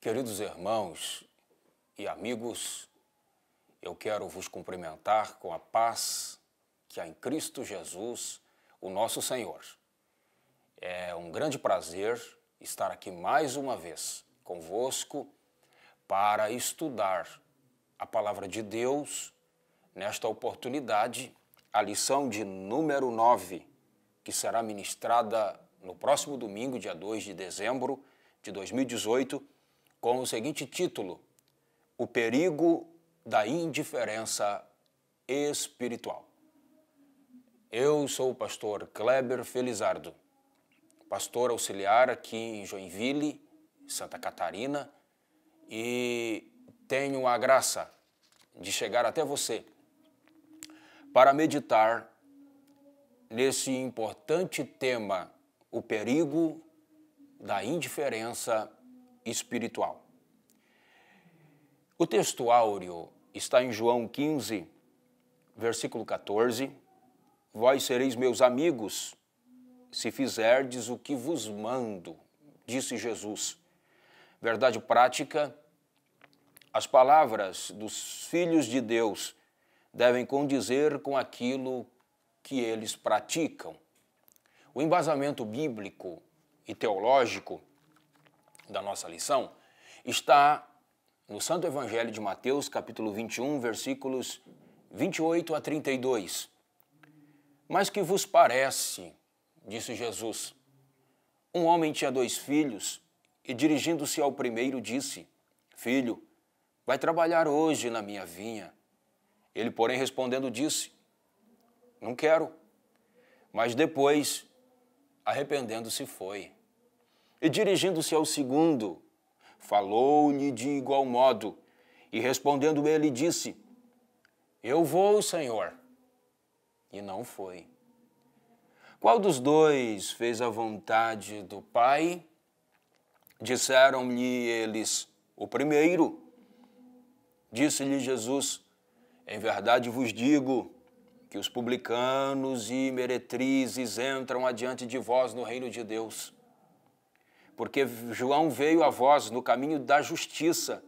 Queridos irmãos e amigos, eu quero vos cumprimentar com a paz que há em Cristo Jesus, o nosso Senhor. É um grande prazer estar aqui mais uma vez convosco para estudar a Palavra de Deus. Nesta oportunidade, a lição de número 9, que será ministrada no próximo domingo, dia 2 de dezembro de 2018, com o seguinte título: O perigo da indiferença espiritual. Eu sou o pastor Kleber Felizardo, pastor auxiliar aqui em Joinville, Santa Catarina, e tenho a graça de chegar até você para meditar nesse importante tema, o perigo da indiferença espiritual. O texto áureo está em João 15, versículo 14. Vós sereis meus amigos, se fizerdes o que vos mando, disse Jesus. Verdade prática, as palavras dos filhos de Deus devem condizer com aquilo que eles praticam. O embasamento bíblico e teológico da nossa lição está no Santo Evangelho de Mateus, capítulo 21, versículos 28 a 32. Mas que vos parece, disse Jesus, um homem tinha 2 filhos e, dirigindo-se ao primeiro, disse: Filho, vai trabalhar hoje na minha vinha. Ele, porém, respondendo, disse: Não quero. Mas depois, arrependendo-se, foi. E dirigindo-se ao segundo, falou-lhe de igual modo, e respondendo ele, disse: Eu vou, Senhor. E não foi. Qual dos 2 fez a vontade do Pai? Disseram-lhe eles: O primeiro. Disse-lhe Jesus: Em verdade vos digo que os publicanos e meretrizes entram adiante de vós no reino de Deus. Porque João veio a vós no caminho da justiça,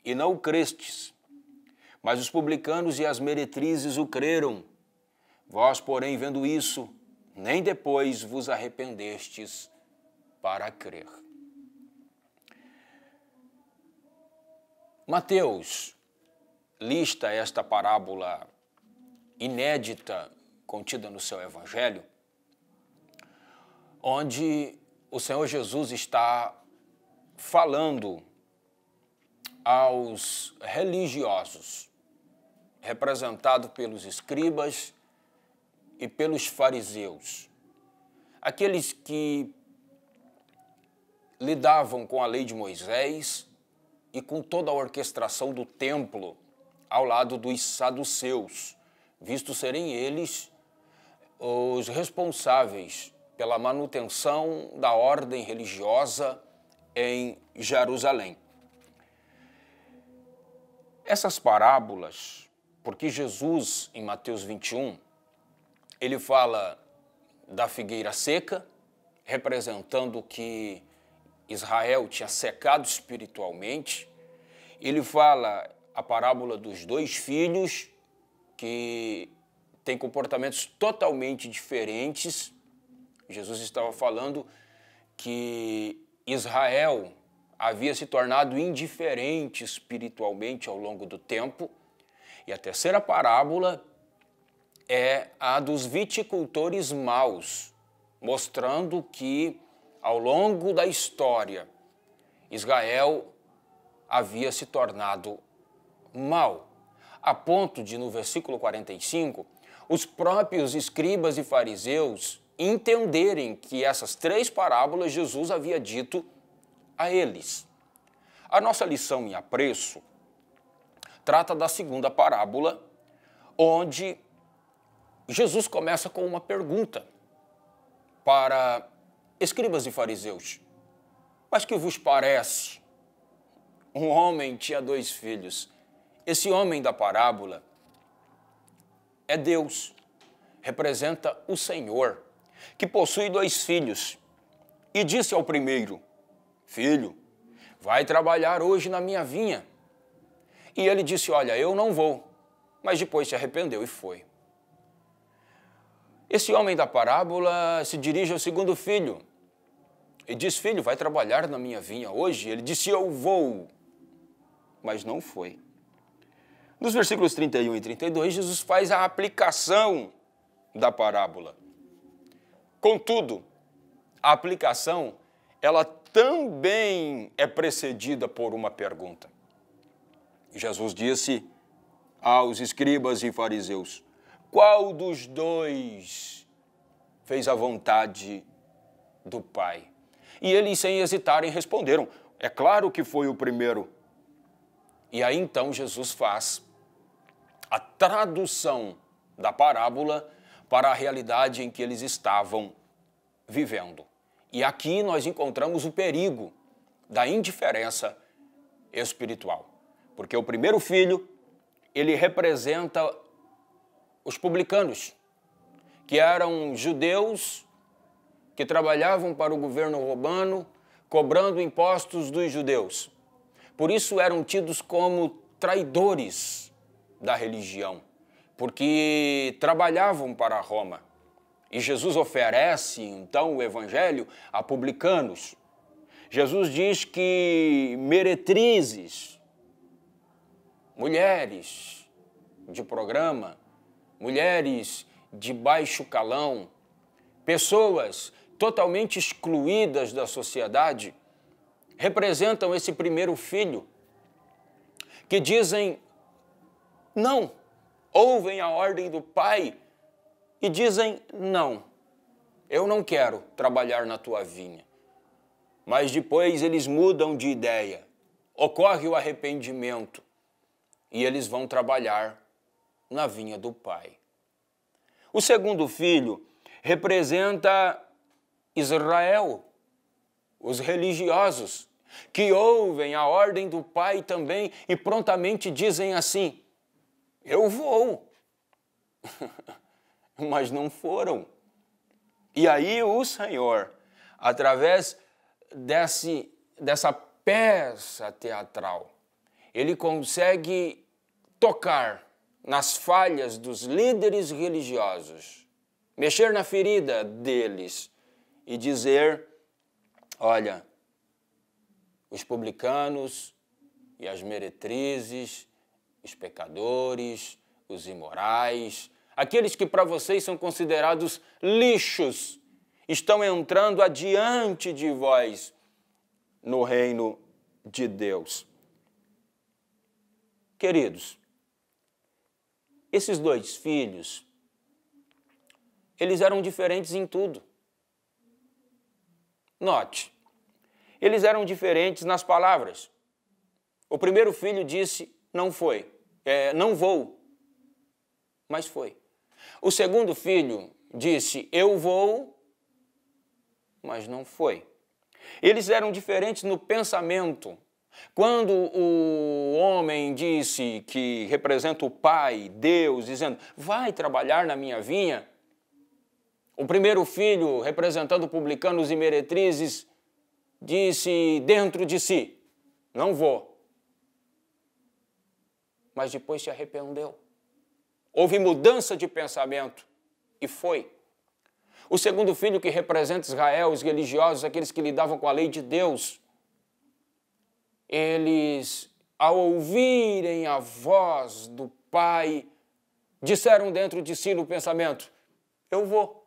e não o crestes. Mas os publicanos e as meretrizes o creram. Vós, porém, vendo isso, nem depois vos arrependestes para crer. Mateus lista esta parábola inédita contida no seu Evangelho, onde o Senhor Jesus está falando aos religiosos, representado pelos escribas e pelos fariseus, aqueles que lidavam com a lei de Moisés e com toda a orquestração do templo ao lado dos saduceus, visto serem eles os responsáveis pela manutenção da ordem religiosa em Jerusalém. Essas parábolas, porque Jesus, em Mateus 21, ele fala da figueira seca, representando que Israel tinha secado espiritualmente. Ele fala a parábola dos 2 filhos, que têm comportamentos totalmente diferentes. Jesus estava falando que Israel havia se tornado indiferente espiritualmente ao longo do tempo. E a terceira parábola é a dos viticultores maus, mostrando que, ao longo da história, Israel havia se tornado mau, a ponto de, no versículo 45, os próprios escribas e fariseus entenderem que essas 3 parábolas Jesus havia dito a eles. A nossa lição em apreço trata da segunda parábola, onde Jesus começa com uma pergunta para escribas e fariseus. Mas que vos parece? Um homem tinha 2 filhos. Esse homem da parábola é Deus, representa o Senhor, que possui 2 filhos. E disse ao primeiro: Filho, vai trabalhar hoje na minha vinha. E ele disse, olha, eu não vou. Mas depois se arrependeu e foi. Esse homem da parábola se dirige ao segundo filho e diz, filho, vai trabalhar na minha vinha hoje? Ele disse, eu vou, mas não foi. Nos versículos 31 e 32, Jesus faz a aplicação da parábola. Contudo, a aplicação, ela também é precedida por uma pergunta. Jesus disse aos escribas e fariseus, qual dos dois fez a vontade do Pai? E eles, sem hesitarem, responderam, é claro que foi o primeiro. E aí então Jesus faz a tradução da parábola para a realidade em que eles estavam vivendo. E aqui nós encontramos o perigo da indiferença espiritual. Porque o primeiro filho, ele representa os publicanos, que eram judeus que trabalhavam para o governo romano, cobrando impostos dos judeus. Por isso eram tidos como traidores da religião, porque trabalhavam para Roma. E Jesus oferece, então, o evangelho a publicanos. Jesus diz que meretrizes, mulheres de programa, mulheres de baixo calão, pessoas totalmente excluídas da sociedade, representam esse primeiro filho, que dizem não, ouvem a ordem do pai e dizem não, eu não quero trabalhar na tua vinha. Mas depois eles mudam de ideia, ocorre o arrependimento e eles vão trabalhar na vinha do pai. O segundo filho representa Israel, os religiosos, que ouvem a ordem do pai também e prontamente dizem assim, eu vou, mas não foram. E aí o Senhor, através dessa peça teatral, ele consegue tocar nas falhas dos líderes religiosos, mexer na ferida deles e dizer, olha, os publicanos e as meretrizes, os pecadores, os imorais, aqueles que para vocês são considerados lixos, estão entrando adiante de vós no reino de Deus. Queridos, esses dois filhos, eles eram diferentes em tudo. Note, eles eram diferentes nas palavras. O primeiro filho disse, não vou, mas foi. O segundo filho disse, eu vou, mas não foi. Eles eram diferentes no pensamento. Quando o homem disse que representa o Pai, Deus, dizendo, vai trabalhar na minha vinha, o primeiro filho, representando publicanos e meretrizes, disse dentro de si, não vou. Mas depois se arrependeu. Houve mudança de pensamento e foi. O segundo filho, que representa Israel, os religiosos, aqueles que lidavam com a lei de Deus, eles, ao ouvirem a voz do Pai, disseram dentro de si no pensamento, eu vou.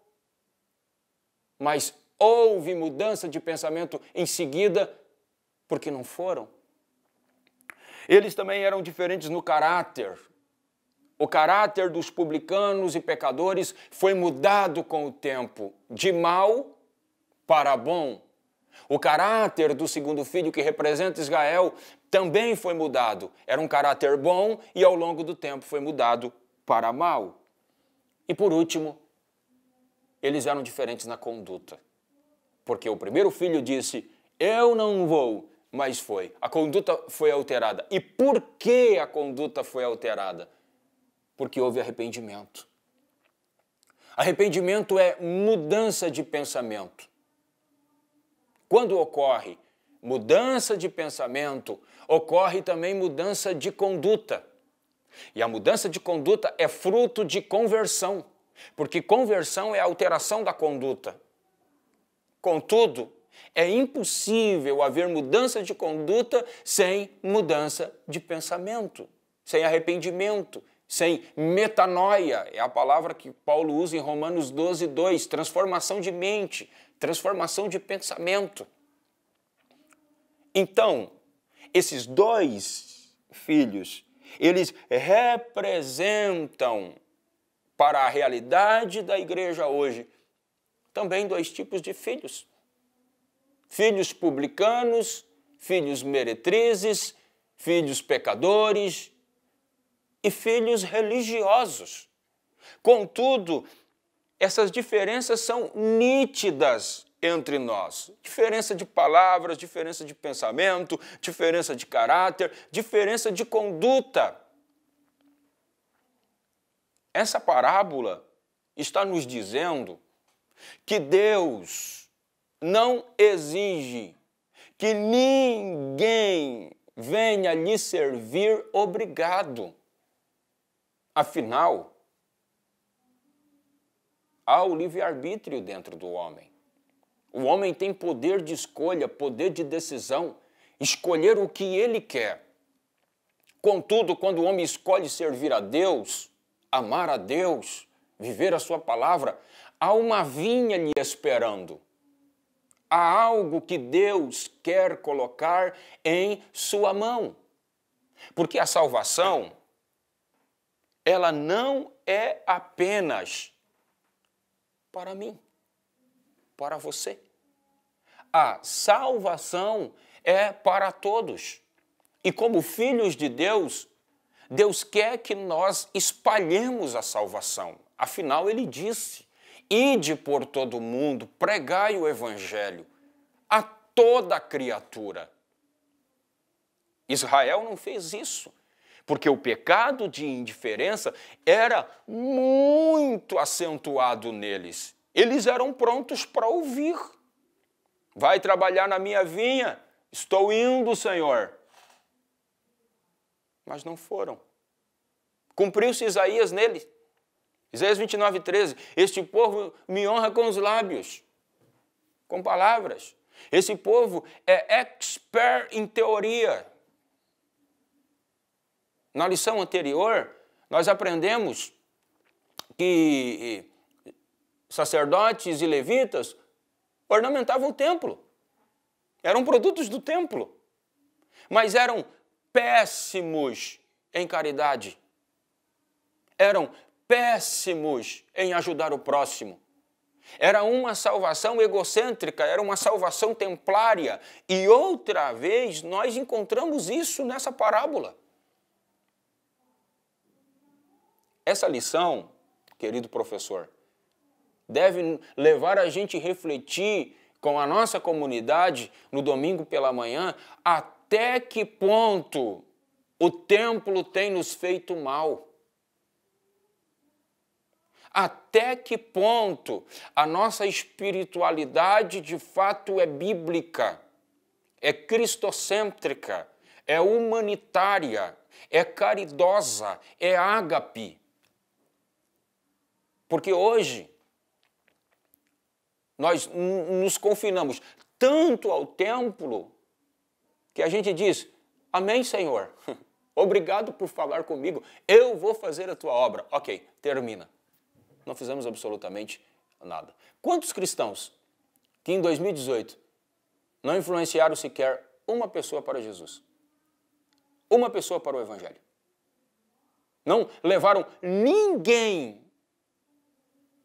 Mas houve mudança de pensamento em seguida, porque não foram. Eles também eram diferentes no caráter. O caráter dos publicanos e pecadores foi mudado com o tempo, de mal para bom. O caráter do segundo filho, que representa Israel, também foi mudado. Era um caráter bom e ao longo do tempo foi mudado para mal. E por último, eles eram diferentes na conduta. Porque o primeiro filho disse, eu não vou, mas foi. A conduta foi alterada. E por que a conduta foi alterada? Porque houve arrependimento. Arrependimento é mudança de pensamento. Quando ocorre mudança de pensamento, ocorre também mudança de conduta. E a mudança de conduta é fruto de conversão, porque conversão é a alteração da conduta. Contudo, é impossível haver mudança de conduta sem mudança de pensamento, sem arrependimento, sem metanoia. É a palavra que Paulo usa em Romanos 12:2, transformação de mente, transformação de pensamento. Então, esses dois filhos, eles representam para a realidade da igreja hoje também dois tipos de filhos. Filhos publicanos, filhos meretrizes, filhos pecadores e filhos religiosos. Contudo, essas diferenças são nítidas entre nós. Diferença de palavras, diferença de pensamento, diferença de caráter, diferença de conduta. Essa parábola está nos dizendo que Deus não exige que ninguém venha lhe servir obrigado. Afinal, há o livre-arbítrio dentro do homem. O homem tem poder de escolha, poder de decisão, escolher o que ele quer. Contudo, quando o homem escolhe servir a Deus, amar a Deus, viver a sua palavra, há uma vinha lhe esperando. Há algo que Deus quer colocar em sua mão. Porque a salvação, ela não é apenas para mim, para você. A salvação é para todos. E como filhos de Deus, Deus quer que nós espalhemos a salvação. Afinal, Ele disse: ide por todo o mundo, pregai o evangelho a toda criatura. Israel não fez isso, porque o pecado de indiferença era muito acentuado neles. Eles eram prontos para ouvir. Vai trabalhar na minha vinha? Estou indo, Senhor. Mas não foram. Cumpriu-se Isaías neles. Isaías 29:13. Este povo me honra com os lábios, com palavras. Esse povo é expert em teoria. Na lição anterior, nós aprendemos que sacerdotes e levitas ornamentavam o templo. Eram produtos do templo. Mas eram péssimos em caridade. Eram péssimos em ajudar o próximo. Era uma salvação egocêntrica, era uma salvação templária. E outra vez nós encontramos isso nessa parábola. Essa lição, querido professor, deve levar a gente a refletir com a nossa comunidade no domingo pela manhã até que ponto o templo tem nos feito mal. Até que ponto a nossa espiritualidade de fato é bíblica, é cristocêntrica, é humanitária, é caridosa, é ágape. Porque hoje nós nos confinamos tanto ao templo que a gente diz: amém, Senhor, obrigado por falar comigo, eu vou fazer a tua obra. Ok, termina. Não fizemos absolutamente nada. Quantos cristãos que em 2018 não influenciaram sequer uma pessoa para Jesus? Uma pessoa para o Evangelho? Não levaram ninguém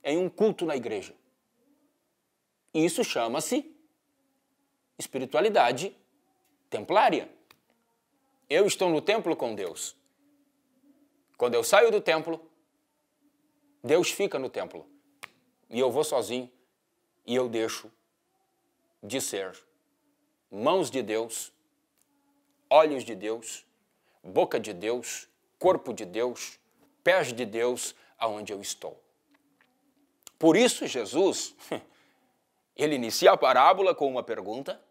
em um culto na igreja? Isso chama-se espiritualidade templária. Eu estou no templo com Deus. Quando eu saio do templo, Deus fica no templo. E eu vou sozinho e eu deixo de ser mãos de Deus, olhos de Deus, boca de Deus, corpo de Deus, pés de Deus, aonde eu estou. Por isso, Jesus, ele inicia a parábola com uma pergunta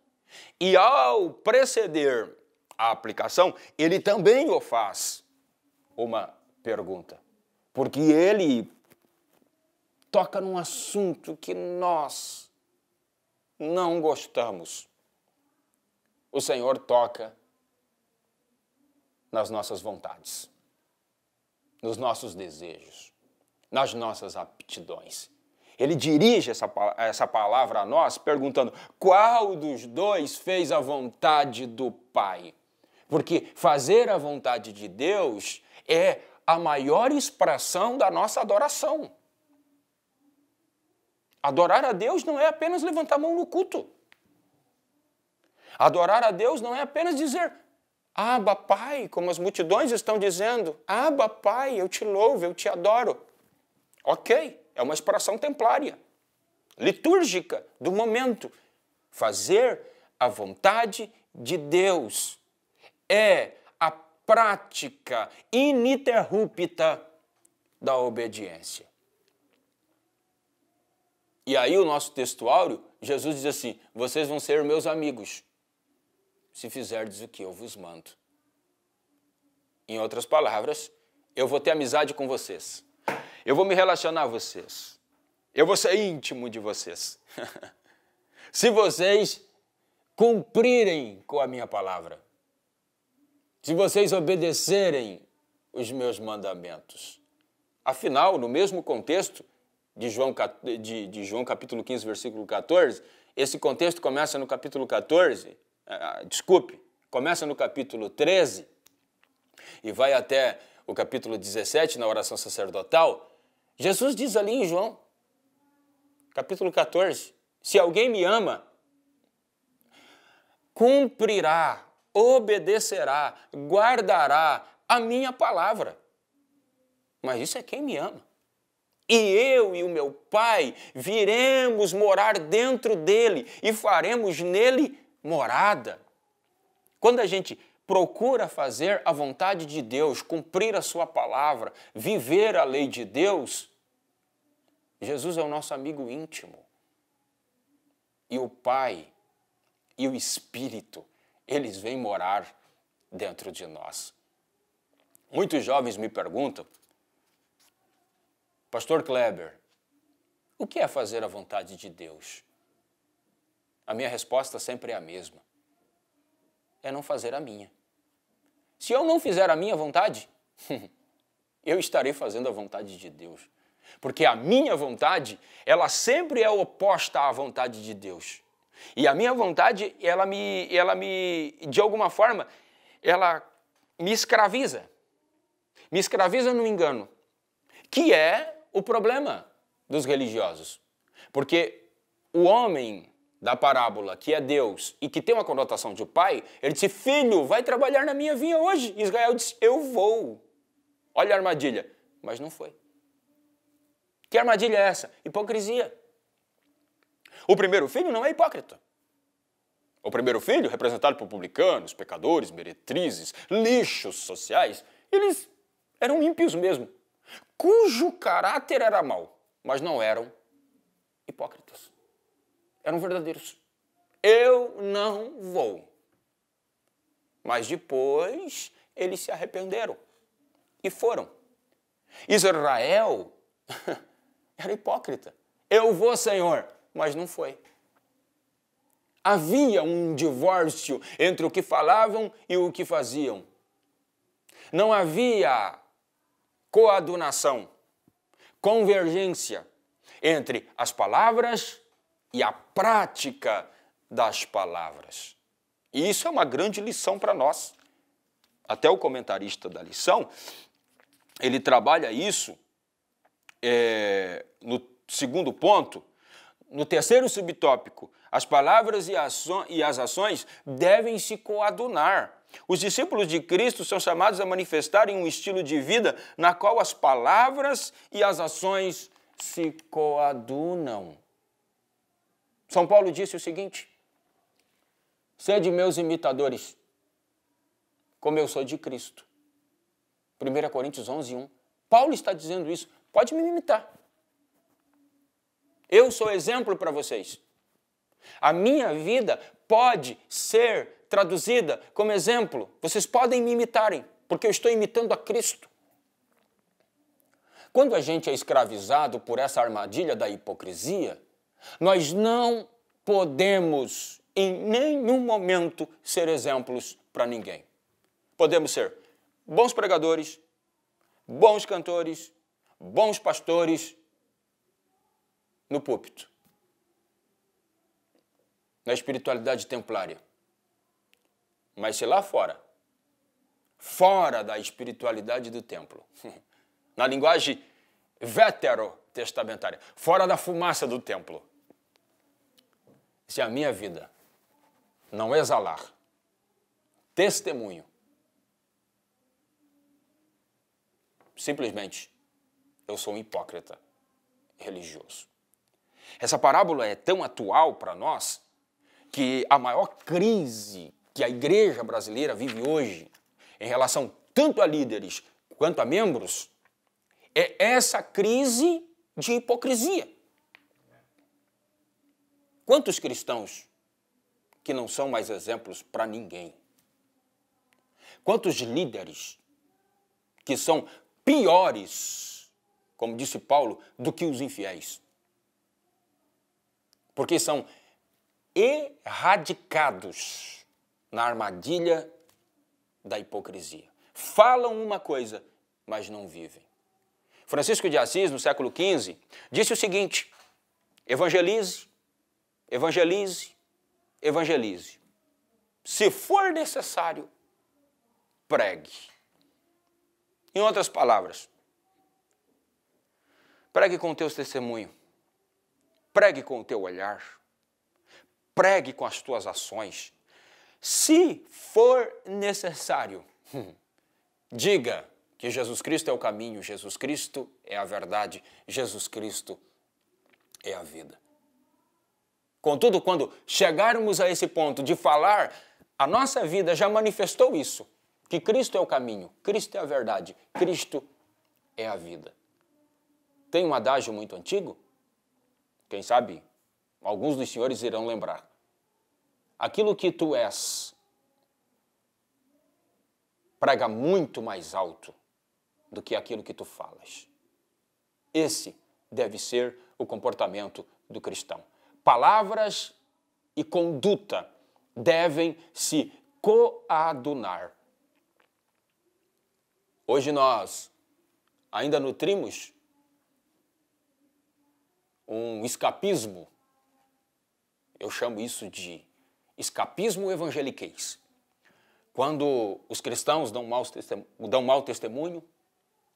E ao preceder a aplicação, ele também o faz uma pergunta. Porque ele toca num assunto que nós não gostamos. O Senhor toca nas nossas vontades, nos nossos desejos, nas nossas aptidões. Ele dirige essa palavra a nós perguntando qual dos dois fez a vontade do Pai. Porque fazer a vontade de Deus é a maior expressão da nossa adoração. Adorar a Deus não é apenas levantar a mão no culto. Adorar a Deus não é apenas dizer Abba, Pai, como as multidões estão dizendo. Abba, Pai, eu te louvo, eu te adoro. Ok, é uma expressão templária, litúrgica do momento. Fazer a vontade de Deus é a prática ininterrupta da obediência. E aí o nosso textuário, Jesus diz assim, vocês vão ser meus amigos, se fizerdes o que eu vos mando. Em outras palavras, eu vou ter amizade com vocês. Eu vou me relacionar a vocês. Eu vou ser íntimo de vocês. Se vocês cumprirem com a minha palavra. Se vocês obedecerem os meus mandamentos. Afinal, no mesmo contexto de João capítulo 15, versículo 14, esse contexto começa no capítulo 14, começa no capítulo 13 e vai até o capítulo 17, na oração sacerdotal. Jesus diz ali em João, capítulo 14, se alguém me ama, cumprirá, obedecerá, guardará a minha palavra. Mas isso é quem me ama. E eu e o meu Pai viremos morar dentro dele e faremos nele morada. Quando a gente procura fazer a vontade de Deus, cumprir a sua palavra, viver a lei de Deus, Jesus é o nosso amigo íntimo. E o Pai e o Espírito, eles vêm morar dentro de nós. Muitos jovens me perguntam, Pastor Kleber, o que é fazer a vontade de Deus? A minha resposta sempre é a mesma. É não fazer a minha. Se eu não fizer a minha vontade, eu estarei fazendo a vontade de Deus. Porque a minha vontade, ela sempre é oposta à vontade de Deus. E a minha vontade, de alguma forma, ela me escraviza. Me escraviza no engano. Que é o problema dos religiosos. Porque o homem da parábola, que é Deus e que tem uma conotação de pai, ele disse, filho, vai trabalhar na minha vinha hoje. E Israel disse, eu vou. Olha a armadilha. Mas não foi. Que armadilha é essa? Hipocrisia. O primeiro filho não é hipócrita. O primeiro filho, representado por publicanos, pecadores, meretrizes, lixos sociais, eles eram ímpios mesmo, cujo caráter era mau, mas não eram hipócritas. Eram verdadeiros. Eu não vou. Mas depois eles se arrependeram e foram. Israel era hipócrita. Eu vou, Senhor, mas não foi. Havia um divórcio entre o que falavam e o que faziam. Não havia coadunação, convergência entre as palavras e a prática das palavras. E isso é uma grande lição para nós. Até o comentarista da lição, ele trabalha isso no segundo ponto. No terceiro subtópico, as palavras e as ações devem se coadunar. Os discípulos de Cristo são chamados a manifestarem um estilo de vida na qual as palavras e as ações se coadunam. São Paulo disse o seguinte, sede meus imitadores, como eu sou de Cristo. 1 Coríntios 11, 1. Paulo está dizendo isso, pode me imitar. Eu sou exemplo para vocês. A minha vida pode ser traduzida como exemplo. Vocês podem me imitarem, porque eu estou imitando a Cristo. Quando a gente é escravizado por essa armadilha da hipocrisia, nós não podemos em nenhum momento ser exemplos para ninguém. Podemos ser bons pregadores, bons cantores, bons pastores no púlpito, na espiritualidade templária. Mas se lá fora, fora da espiritualidade do templo, na linguagem veterotestamentária, fora da fumaça do templo, se a minha vida não exalar testemunho, simplesmente eu sou um hipócrita religioso. Essa parábola é tão atual para nós que a maior crise que a igreja brasileira vive hoje, em relação tanto a líderes quanto a membros, é essa crise de hipocrisia. Quantos cristãos que não são mais exemplos para ninguém? Quantos líderes que são piores, como disse Paulo, do que os infiéis? Porque são erradicados na armadilha da hipocrisia. Falam uma coisa, mas não vivem. Francisco de Assis, no século XV, disse o seguinte: evangelize, evangelize, evangelize. Se for necessário, pregue. Em outras palavras, pregue com o teu testemunho, pregue com o teu olhar, pregue com as tuas ações. Se for necessário, diga que Jesus Cristo é o caminho, Jesus Cristo é a verdade, Jesus Cristo é a vida. Contudo, quando chegarmos a esse ponto de falar, a nossa vida já manifestou isso, que Cristo é o caminho, Cristo é a verdade, Cristo é a vida. Tem um adágio muito antigo, quem sabe alguns dos senhores irão lembrar. Aquilo que tu és, prega muito mais alto do que aquilo que tu falas. Esse deve ser o comportamento do cristão. Palavras e conduta devem se coadunar. Hoje nós ainda nutrimos um escapismo, eu chamo isso de escapismo evangeliquez. Quando os cristãos dão mau testemunho,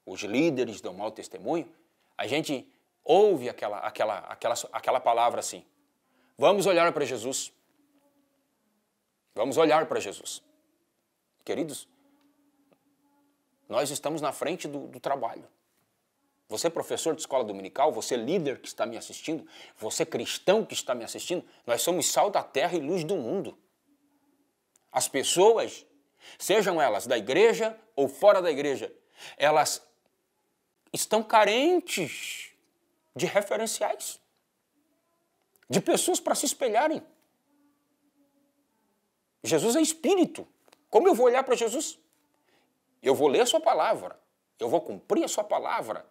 os líderes dão mau testemunho, a gente ouve aquela palavra assim: vamos olhar para Jesus. Vamos olhar para Jesus. Queridos, nós estamos na frente do trabalho. Você, professor de escola dominical, você, líder que está me assistindo, você, cristão que está me assistindo, nós somos sal da terra e luz do mundo. As pessoas, sejam elas da igreja ou fora da igreja, elas estão carentes de referenciais, de pessoas para se espelharem. Jesus é espírito. Como eu vou olhar para Jesus? Eu vou ler a sua palavra, eu vou cumprir a sua palavra.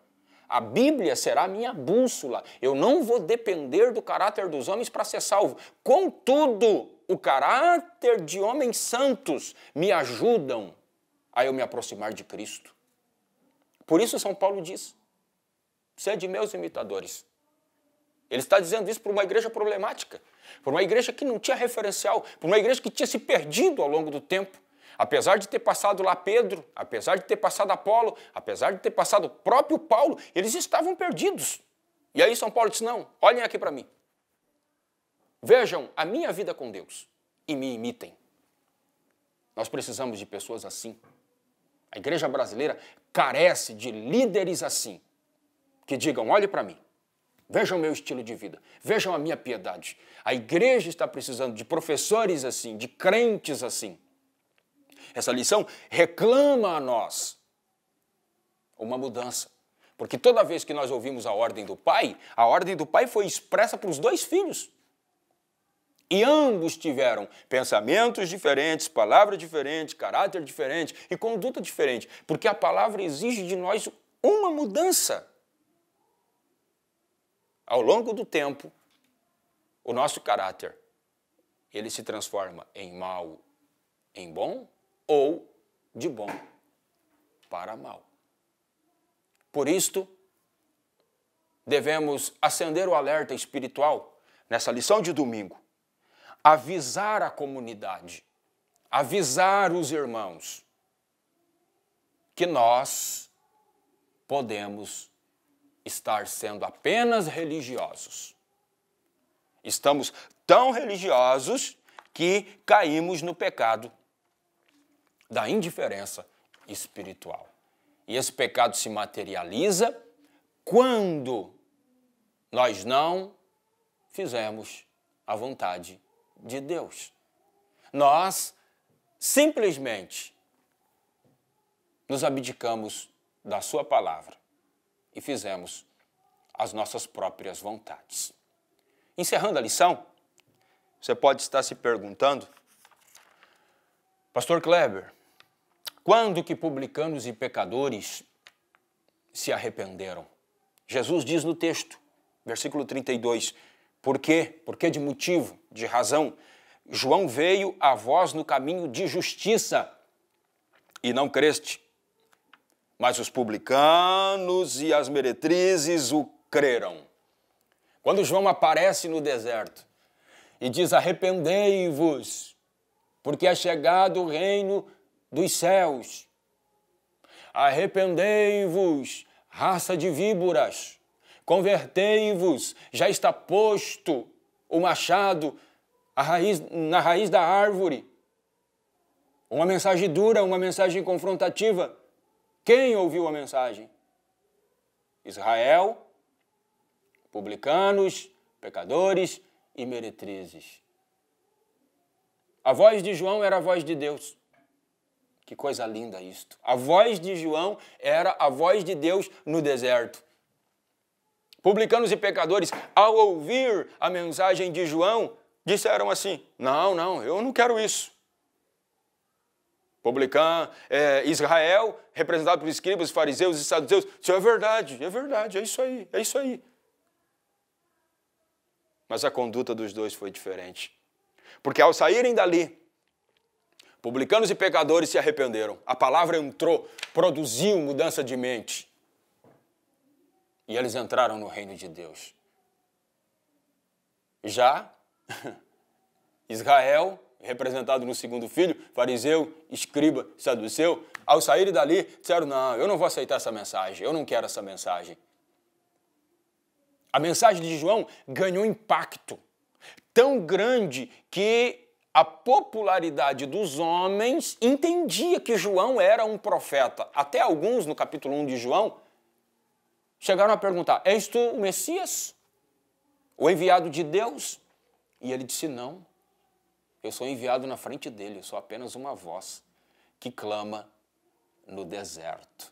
A Bíblia será a minha bússola. Eu não vou depender do caráter dos homens para ser salvo. Contudo, o caráter de homens santos me ajudam a eu me aproximar de Cristo. Por isso São Paulo diz: sede meus imitadores. Ele está dizendo isso para uma igreja problemática, para uma igreja que não tinha referencial, para uma igreja que tinha se perdido ao longo do tempo. Apesar de ter passado lá Pedro, apesar de ter passado Apolo, apesar de ter passado o próprio Paulo, eles estavam perdidos. E aí São Paulo disse: não, olhem aqui para mim. Vejam a minha vida com Deus e me imitem. Nós precisamos de pessoas assim. A igreja brasileira carece de líderes assim, que digam: olhe para mim, vejam o meu estilo de vida, vejam a minha piedade. A igreja está precisando de professores assim, de crentes assim. Essa lição reclama a nós uma mudança. Porque toda vez que nós ouvimos a ordem do Pai foi expressa para os dois filhos. E ambos tiveram pensamentos diferentes, palavras diferentes, caráter diferente e conduta diferente, porque a palavra exige de nós uma mudança. Ao longo do tempo, o nosso caráter, ele se transforma em mal, em bom, ou de bom para mal. Por isto, devemos acender o alerta espiritual nessa lição de domingo, avisar a comunidade, avisar os irmãos que nós podemos estar sendo apenas religiosos. Estamos tão religiosos que caímos no pecado da indiferença espiritual. E esse pecado se materializa quando nós não fizemos a vontade de Deus. Nós simplesmente nos abdicamos da sua palavra e fizemos as nossas próprias vontades. Encerrando a lição, você pode estar se perguntando, Pastor Kleber, quando que publicanos e pecadores se arrependeram? Jesus diz no texto, versículo 32, por quê? Por que de motivo, de razão? João veio a vós no caminho de justiça e não creste, mas os publicanos e as meretrizes o creram. Quando João aparece no deserto e diz, arrependei-vos, porque é chegado o reino dos céus. Arrependei-vos, raça de víboras, convertei-vos, já está posto o machado na raiz da árvore. Uma mensagem dura, uma mensagem confrontativa. Quem ouviu a mensagem? Israel, publicanos, pecadores e meretrizes. A voz de João era a voz de Deus. Que coisa linda isto. A voz de João era a voz de Deus no deserto. Publicanos e pecadores, ao ouvir a mensagem de João, disseram assim, não, eu não quero isso. Israel, representado por escribas, fariseus e saduceus, isso é verdade, é isso aí. Mas a conduta dos dois foi diferente. Porque ao saírem dali, publicanos e pecadores se arrependeram. A palavra entrou, produziu mudança de mente. E eles entraram no reino de Deus. Já Israel, representado no segundo filho, fariseu, escriba, saduceu, ao saírem dali, disseram, não, eu não vou aceitar essa mensagem, eu não quero essa mensagem. A mensagem de João ganhou impacto tão grande que a popularidade dos homens entendia que João era um profeta. Até alguns, no capítulo 1 de João, chegaram a perguntar, és tu o Messias? O enviado de Deus? E ele disse, não, eu sou enviado na frente dele, eu sou apenas uma voz que clama no deserto.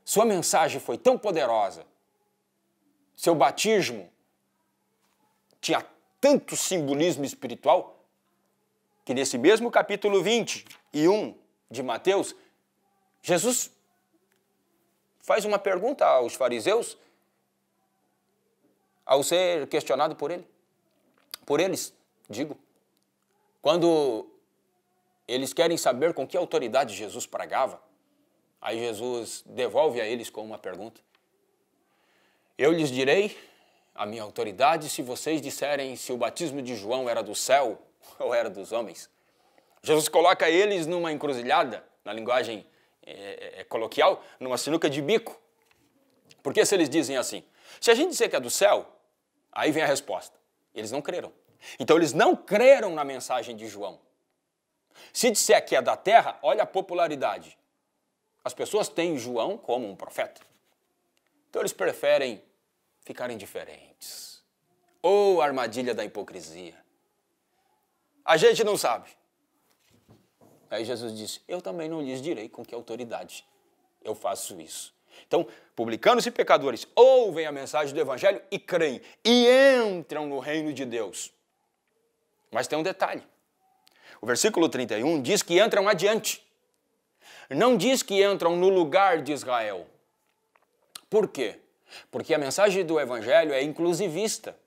Sua mensagem foi tão poderosa, seu batismo tinha tanto simbolismo espiritual, que nesse mesmo capítulo 21 de Mateus, Jesus faz uma pergunta aos fariseus, ao ser questionado por eles, quando eles querem saber com que autoridade Jesus pregava, aí Jesus devolve a eles com uma pergunta. Eu lhes direi a minha autoridade se vocês disserem se o batismo de João era do céu ou era dos homens. Jesus coloca eles numa encruzilhada, na linguagem coloquial, numa sinuca de bico. Porque se eles dizem assim, se a gente disser que é do céu, aí vem a resposta. Eles não creram. Então eles não creram na mensagem de João. Se disser que é da terra, olha a popularidade. As pessoas têm João como um profeta. Então eles preferem ficar indiferentes. Ou a armadilha da hipocrisia. A gente não sabe. Aí Jesus disse, eu também não lhes direi com que autoridade eu faço isso. Então, publicanos e pecadores ouvem a mensagem do Evangelho e creem. E entram no reino de Deus. Mas tem um detalhe. O versículo 31 diz que entram adiante. Não diz que entram no lugar de Israel. Por quê? Porque a mensagem do Evangelho é inclusivista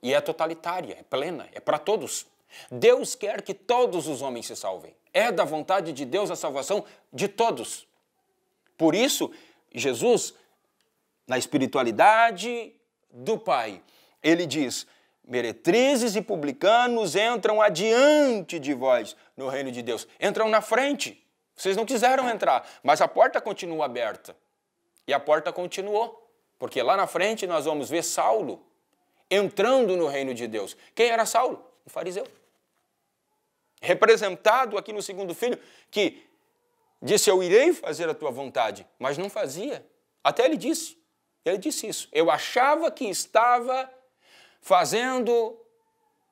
e é totalitária, é plena, é para todos. Deus quer que todos os homens se salvem. É da vontade de Deus a salvação de todos. Por isso, Jesus, na espiritualidade do Pai, ele diz: meretrizes e publicanos entram adiante de vós no reino de Deus. Entram na frente. Vocês não quiseram entrar, mas a porta continua aberta. E a porta continuou. Porque lá na frente nós vamos ver Saulo entrando no reino de Deus. Quem era Saulo? Um fariseu. Representado aqui no segundo filho, que disse: eu irei fazer a tua vontade, mas não fazia. Até ele disse isso. Eu achava que estava fazendo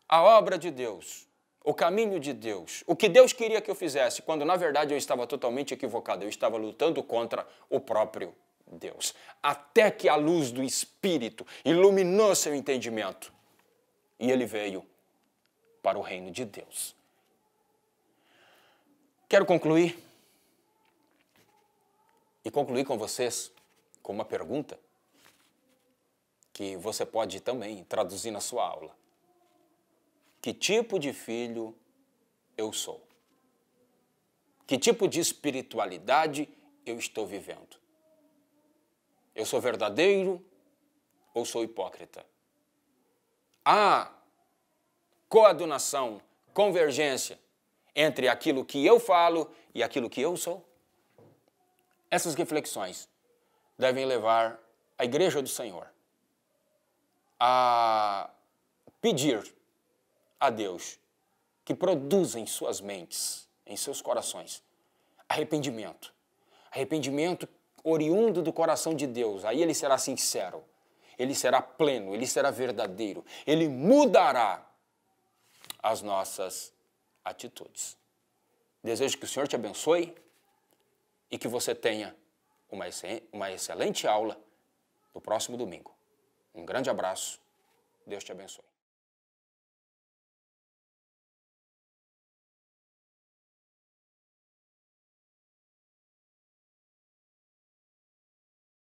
a obra de Deus, o caminho de Deus, o que Deus queria que eu fizesse, quando na verdade eu estava totalmente equivocado, eu estava lutando contra o próprio Deus. Até que a luz do Espírito iluminou seu entendimento e ele veio para o reino de Deus. Quero concluir com vocês com uma pergunta que você pode também traduzir na sua aula. Que tipo de filho eu sou? Que tipo de espiritualidade eu estou vivendo? Eu sou verdadeiro ou sou hipócrita? Há coadunação, convergência entre aquilo que eu falo e aquilo que eu sou? Essas reflexões devem levar a Igreja do Senhor a pedir a Deus que produza em suas mentes, em seus corações, arrependimento. Arrependimento oriundo do coração de Deus. Aí ele será sincero, ele será pleno, ele será verdadeiro. Ele mudará as nossas atitudes. Desejo que o Senhor te abençoe e que você tenha uma excelente aula no próximo domingo. Um grande abraço. Deus te abençoe.